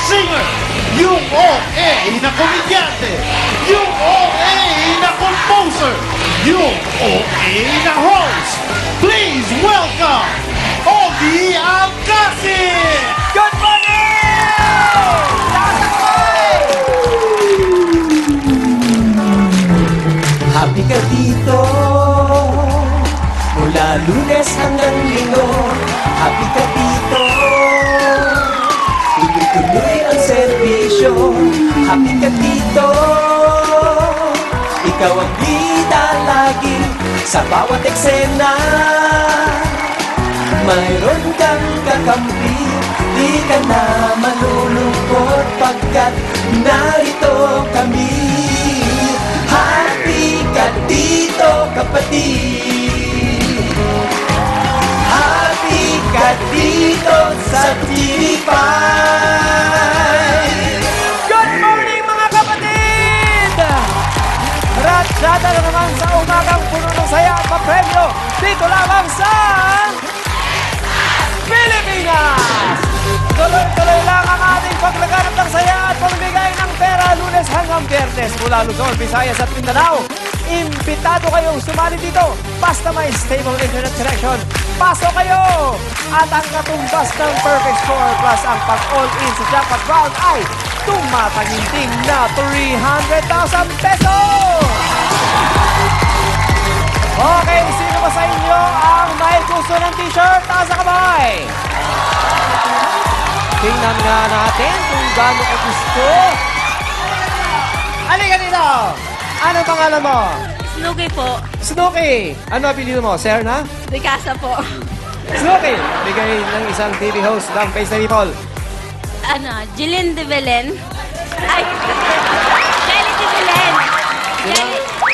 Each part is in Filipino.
singer, yung OA na komedyante, yung OA na composer, yung OA na host. Please welcome Ogie Alcacid! Good morning! Happy ka dito mula Lunes hanggang Linggo. Happy ka dito, tuloy-tuloy ang serbisyo. Happy ka dito, ikaw ang bida lagi sa bawat eksena. Mayroon kang kakampi, di ka na malulungkot pagkat narito kami. Happy ka dito, kapatid. Happy ka dito sa TV5. Good morning, mga kapatid! Ratsyada na naman sa umagang puno ng saya at papremyo dito lamang sa Pilipinas! Tuloy-tuloy lang ang ating paglaganap ng saya at pagbigay ng pera Lunes hanggang Biyernes mula Luzon, Visayas at Mindanao. Imbitado kayong sumali dito basta may stable internet connection. Pasok kayo! At ang katumbas ng perfect score plus ang pag-all-in sa jackpot round ay tumataginting na 300,000 pesos! Okay, sino ba sa inyo ang may gusto ng t-shirt? Taas ang kamay! Tingnan nga natin kung gaano ka gusto. Halika dito! Anong pangalan mo? Snooki po. Snooki! Ano apelido mo? Serna? De Casa po. Snooki! Bigay ng isang TV host ng Face the People. Jillian de Belen. Ay! Jelly de Belen.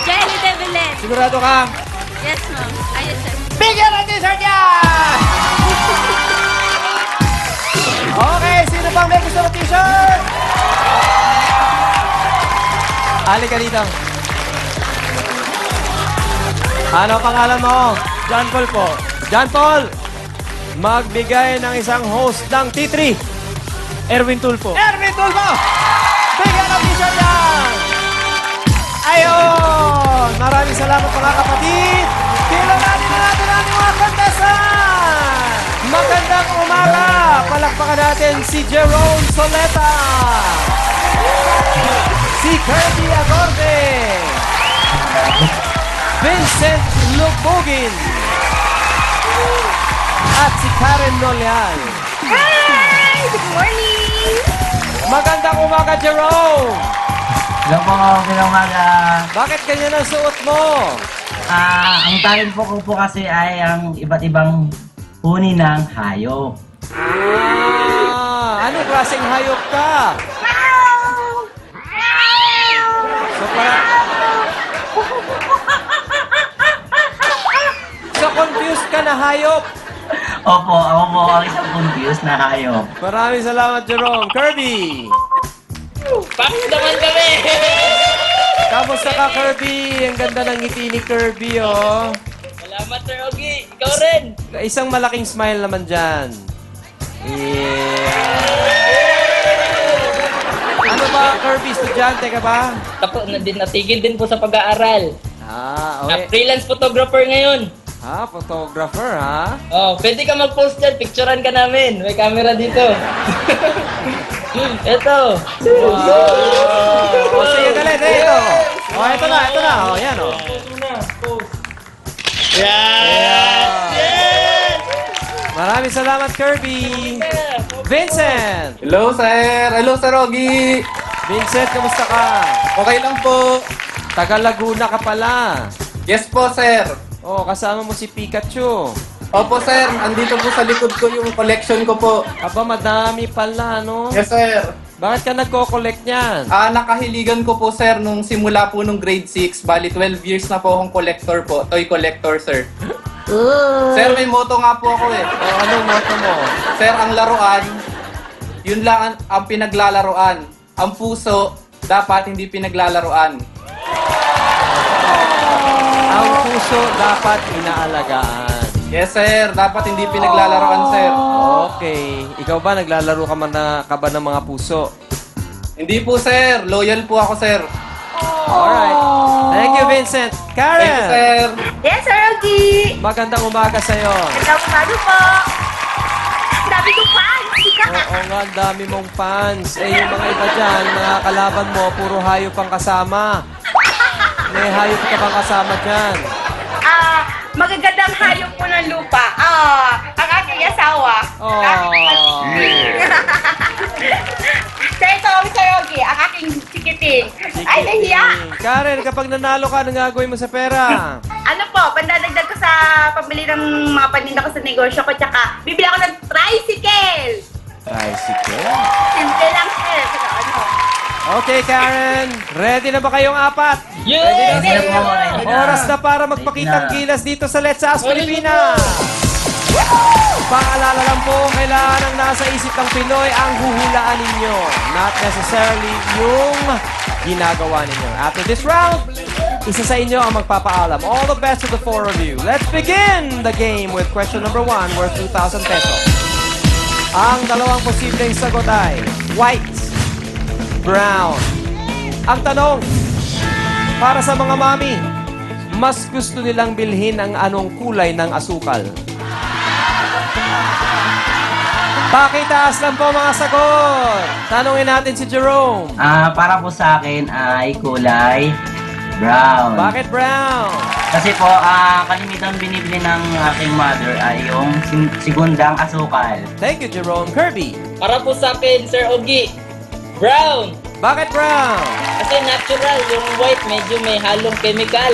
Jelly de Belen. Sigurado ka? Yes, ma'am. Ayos, sir. Bigyan ng t-shirt yan! Okay, sino pang may gusto ng t-shirt? Halika dito. Ano pangalan mo? John Paul po. John Paul, magbigay ng isang host ng T3. Erwin Tulfo. Erwin Tulfo! Bigyan ng t-shirt yan! Ayun! Maraming salamat mga kapatid! Kilalanin na natin ang mga kontesan! Magandang umaga! Palakpakan natin si Jerome Soleta! Si Kirby Agorde! Vincent Lubogin! At si Karen Nolian! Hi! Good morning! Magandang umaga, Jerome! Hello po, magandang umaga. Bakit ganyan ang suot mo? Ang talent po ko po kasi ay ang iba't ibang huni ng hayop. Anong klaseng hayop ka? So confused ka na hayop? Opo, ako po ang isang confused na hayop. Maraming salamat, Jerome. Kirby! Bakit naman kami? Kamusta ka, Kirby? Ang ganda ng ngiti ni Kirby, oh. Salamat, Sir Ogie. Ikaw rin. Isang malaking smile naman dyan. Yeah. Ano ba, Kirby? Estudyante ka ba? Tapos, natigil din po sa pag-aaral. Okay. Freelance photographer ngayon. Photographer, ha? Oh, pwede ka mag-post dyan. Picturean ka namin. May camera dito. Ito. Wow! Sige, dali, ito. Ito na. Yan, Yes! Maraming salamat, Kirby. Vincent! Hello, sir! Hello, Sir Ogie! Vincent, kamusta ka? Okay lang po. Taga Laguna ka pala. Yes po, sir. Kasama mo si Pikachu. Opo, sir. Andito po sa likod ko yung collection ko po. Aba, madami pala, no? Yes, sir. Bakit ka nagko-collect niyan? Nakahiligan ko po, sir, nung simula po nung grade 6. Bali, 12 years na po akong collector po. Toy collector, sir. Sir, may motto nga po ako eh. Anong motto mo? Sir, ang laruan, yun lang ang pinaglalaruan. Ang puso, dapat hindi pinaglalaruan. Ang puso dapat inaalagaan. Yes, sir. Dapat hindi pinaglalaroan, sir. Okay. Ikaw ba, naglalaro ka ba ng mga puso? Hindi po, sir. Loyal po ako, sir. Alright. Thank you, Vincent. Thank you, Karen! sir. Yes, Sir Ogie. Magandang umaga sa'yo. Paano po? Ang dami kong fans. Oo nga, ang dami mong fans. Eh, yung mga iba dyan, mga kalaban mo, puro hayop ang kasama. May hayop ka bang kasama dyan? Magagandang hayop po ng lupa. Ang aking asawa. Oh. Sa ito, Sir Ogie, ang aking sikiting. Ay, nahiya. Karen, kapag nanalo ka, anong gagawin mo sa pera? Ano po, pandadagdag ko sa pambili ng mga paninda ko sa negosyo ko, tsaka bibili ako ng tricycle. Tricycle. Simple lang, sir. Saka ano? Okay, Karen. Ready na ba kayong apat? Yes! Ready na po, ready na. Oras na para magpakitang gilas dito sa Let's Ask Pilipinas. Paalala lang po, kailangan ang nasa isip ng Pinoy ang huhulaan ninyo. Not necessarily yung ginagawa ninyo. After this round, isa sa inyo ang magpapaalam. All the best to the four of you. Let's begin the game with question number 1 worth 2,000 pesos. Ang dalawang posibleng sagot ay white, brown. Ang tanong, para sa mga mami, mas gusto nilang bilhin ang anong kulay ng asukal? Pakitaas lang po mga sagot. Tanungin natin si Jerome. Para po sa akin ay kulay brown. Bakit brown? Kasi po, kalimitan binibili ng aking mother ay yung segundang asukal. Thank you, Jerome. Kirby. Para po sa akin, Sir Ogie, brown. Bakit brown? Kasi natural, yung white medyo may halong chemical.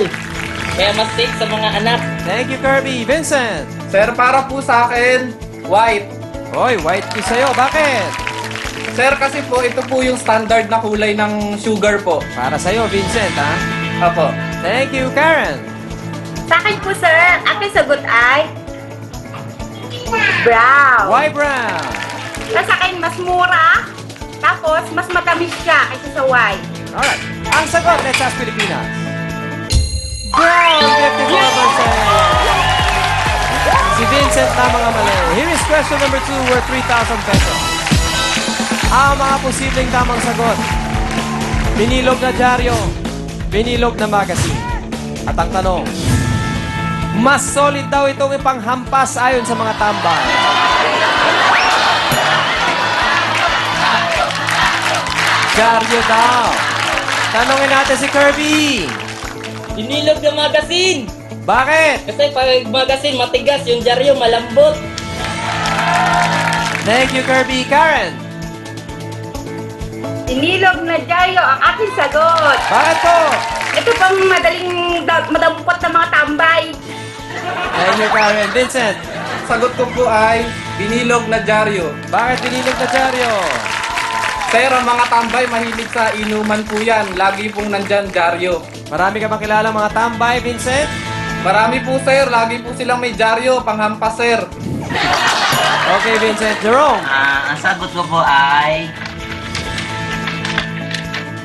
Kaya mas safe sa mga anak. Thank you, Kirby. Vincent. Sir, para po sa akin, white. Oy, white kiss sa'yo. Bakit? Sir, kasi po, ito po yung standard na kulay ng sugar po. Para sa'yo, Vincent, ha? Apo. Thank you, Karen. Sa akin po, sir, aking sagot ay brown. Why brown? Sa akin, mas mura. Tapos, mas matamis siya kaysa sa white. Alright. Ang sagot, Let's Ask Pilipinas. Brown, 54%. Si Vincent na mga mali. Here is question number 2 worth 3,000 pesos. Ang mga posibleng tamang sagot. Binilog na dyaryo, binilog na magazine. At ang tanong, mas solid daw itong ipanghampas ayon sa mga tambay. Dyaryo daw. Tanungin natin si Kirby. Binilog na magazine. Bakit? Kasi pag magazine matigas, yung dyaryo malambot. Thank you, Kirby. Karen. Inilog na dyaryo ang aking sagot. Bakit po? Ito pang madampot na mga tambay. Thank you, Karen. Vincent. Sagot ko po ay binilog na dyaryo. Bakit binilog na dyaryo? Sir, ang mga tambay mahilig sa inuman po yan. Lagi pong nandyan dyaryo. Marami ka bang kilala mga tambay, Vincent? Marami po, sir. Lagi po silang may dyaryo. Panghampas, sir. Okay, Vincent. Jerome. Ang sagot ko po ay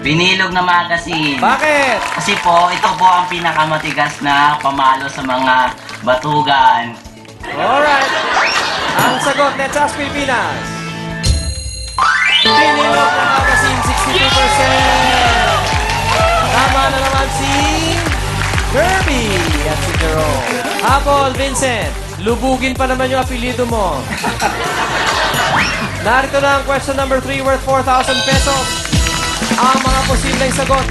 binilog na magazine. Bakit? Kasi po, ito po ang pinakamatigas na pamalo sa mga batugan. Alright. Ang sagot, Let's Ask Pilipinas. Binilog na magazine, 62%. Tama na naman si Kirby at si Jerome. Habol, Vincent. Lubugin pa naman yung apelido mo. Narito na ang question number 3 worth 4,000 pesos. Ang mga posibleng sagot.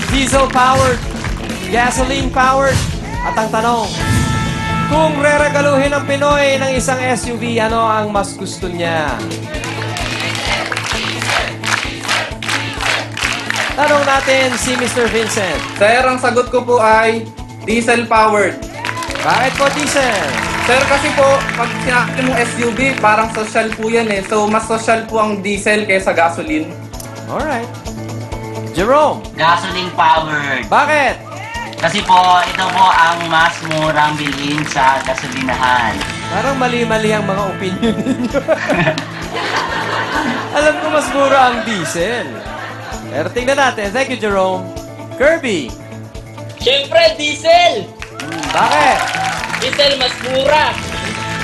Diesel-powered, gasoline-powered, at ang tanong, kung reregaluhin ng Pinoy ng isang SUV, ano ang mas gusto niya? Tanong natin si Mr. Vincent. Sir, ang sagot ko po ay diesel-powered. Bakit po diesel? Sir, kasi po, pag sinabi mong SUV, parang social po yan eh. So, mas social po ang diesel kaysa gasoline. Alright. Jerome, Gasoline powered. bakit? Kasi po, ito po ang mas murang bilhin sa gasolinahan. Parang mali-mali ang mga opinion ninyo. Alam ko mas mura ang diesel. Pero tingnan natin. Thank you, Jerome. Kirby, Siyempre, diesel. bakit? diesel mas mura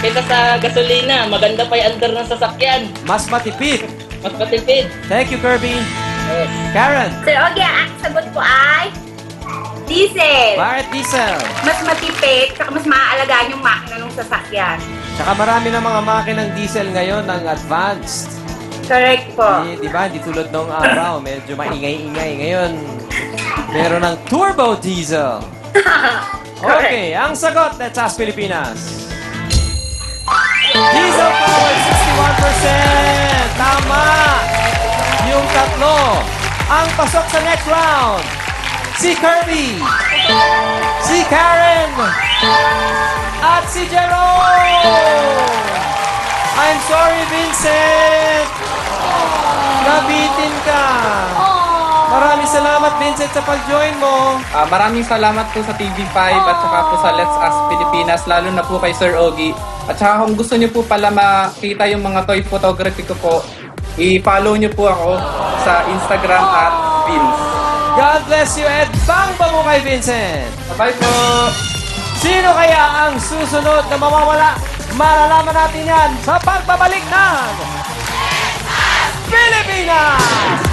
kaysa sa gasolina. Maganda pa yung andar ng sasakyan. Mas matipid. Mas matipid. Thank you, Kirby. Yes. Karen, Sir Ogie, ang sagot ko ay diesel. bakit diesel? Mas matipid, saka mas maaalagaan yung makina ng sasakyan. Tsaka marami ng mga makinang diesel ngayon ng advanced. Correct po. Di ba? Hindi tulad nung araw. Medyo maingay-ingay. Ngayon, meron ng turbo diesel. Okay, ang sagot. Let's ask Pilipinas. Diesel power, 61%. Tama. Yung tatlo. Ang pasok sa next round. Si Kirby. Si Karen. At si Jerome. I'm sorry, Vincent. Nabitin ka. Maraming salamat, Vincent, sa pag-join mo. Maraming salamat po sa TV5 at saka po sa Let's Ask Pilipinas, lalo na po kay Sir Ogie. At saka kung gusto niyo po pala makita yung mga toy photography ko po, i-follow niyo po ako sa Instagram at Vince. God bless you at bang mo kay Vincent. Bye po! Sino kaya ang susunod na mawawala? Malalaman natin yan sa pagbabalik ng Pilipinas!